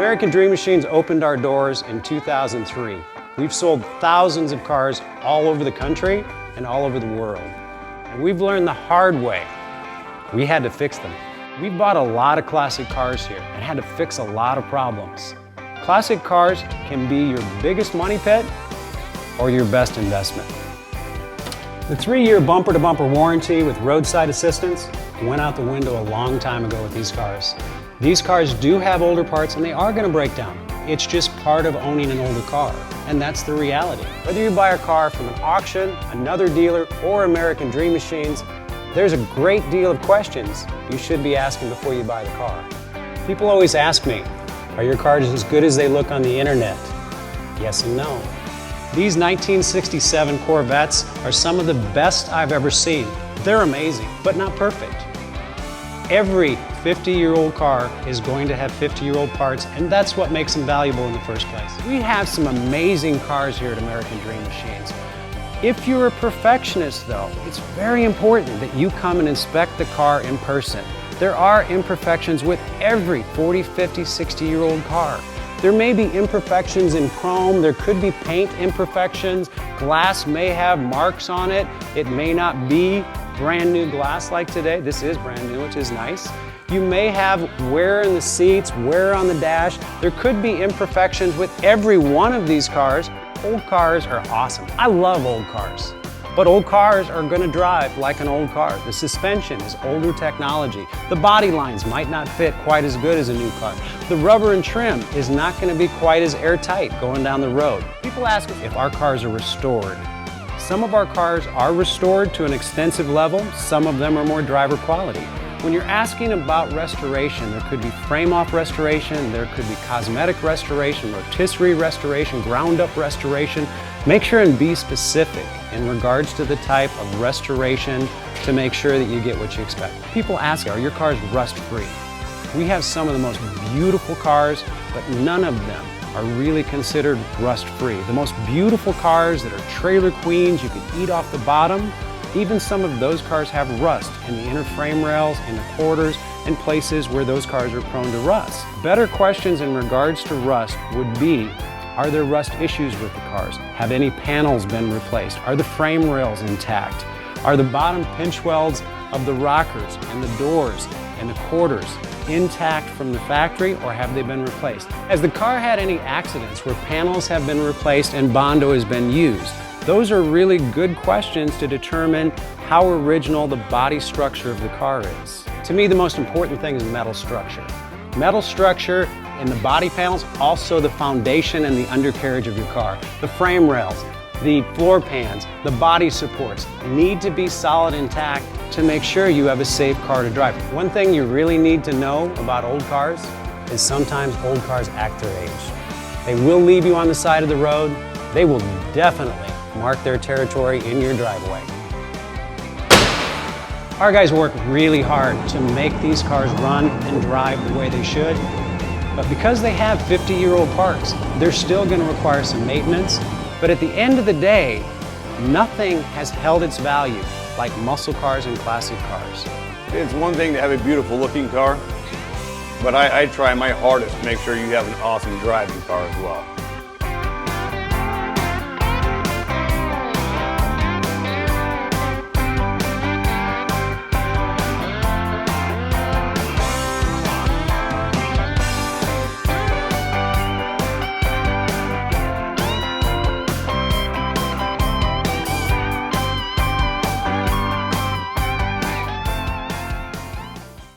American Dream Machines opened our doors in 2003. We've sold thousands of cars all over the country and all over the world. And we've learned the hard way. We had to fix them. We've bought a lot of classic cars here and had to fix a lot of problems. Classic cars can be your biggest money pit or your best investment. The 3-year bumper-to-bumper warranty with roadside assistance went out the window a long time ago with these cars. These cars do have older parts and they are going to break down. It's just part of owning an older car, and that's the reality. Whether you buy a car from an auction, another dealer, or American Dream Machines, there's a great deal of questions you should be asking before you buy the car. People always ask me, are your cars as good as they look on the internet? Yes and no. These 1967 Corvettes are some of the best I've ever seen. They're amazing, but not perfect. Every 50-year-old car is going to have 50-year-old parts, and that's what makes them valuable in the first place. We have some amazing cars here at American Dream Machines. If you're a perfectionist, though, it's very important that you come and inspect the car in person. There are imperfections with every 40, 50, 60-year-old car. There may be imperfections in chrome, there could be paint imperfections, glass may have marks on it, it may not be brand new glass like today. This is brand new, which is nice. You may have wear in the seats, wear on the dash. There could be imperfections with every one of these cars. Old cars are awesome. I love old cars. But old cars are going to drive like an old car. The suspension is older technology. The body lines might not fit quite as good as a new car. The rubber and trim is not going to be quite as airtight going down the road. People ask if our cars are restored. Some of our cars are restored to an extensive level. Some of them are more driver quality. When you're asking about restoration, there could be frame-off restoration, there could be cosmetic restoration, rotisserie restoration, ground-up restoration. Make sure and be specific in regards to the type of restoration to make sure that you get what you expect. People ask, are your cars rust-free? We have some of the most beautiful cars, but none of them are really considered rust-free. The most beautiful cars that are trailer queens, you can eat off the bottom, even some of those cars have rust in the inner frame rails, in the quarters, and places where those cars are prone to rust. Better questions in regards to rust would be, are there rust issues with the cars? Have any panels been replaced? Are the frame rails intact? Are the bottom pinch welds of the rockers and the doors and the quarters intact from the factory, or have they been replaced? Has the car had any accidents where panels have been replaced and Bondo has been used? Those are really good questions to determine how original the body structure of the car is. To me, the most important thing is metal structure. Metal structure in the body panels, also the foundation and the undercarriage of your car. The frame rails, the floor pans, the body supports need to be solid intact to make sure you have a safe car to drive. One thing you really need to know about old cars is sometimes old cars act their age. They will leave you on the side of the road. They will definitely mark their territory in your driveway. Our guys work really hard to make these cars run and drive the way they should, but because they have 50-year-old parts, they're still going to require some maintenance. But at the end of the day, nothing has held its value like muscle cars and classic cars. It's one thing to have a beautiful looking car, but I try my hardest to make sure you have an awesome driving car as well.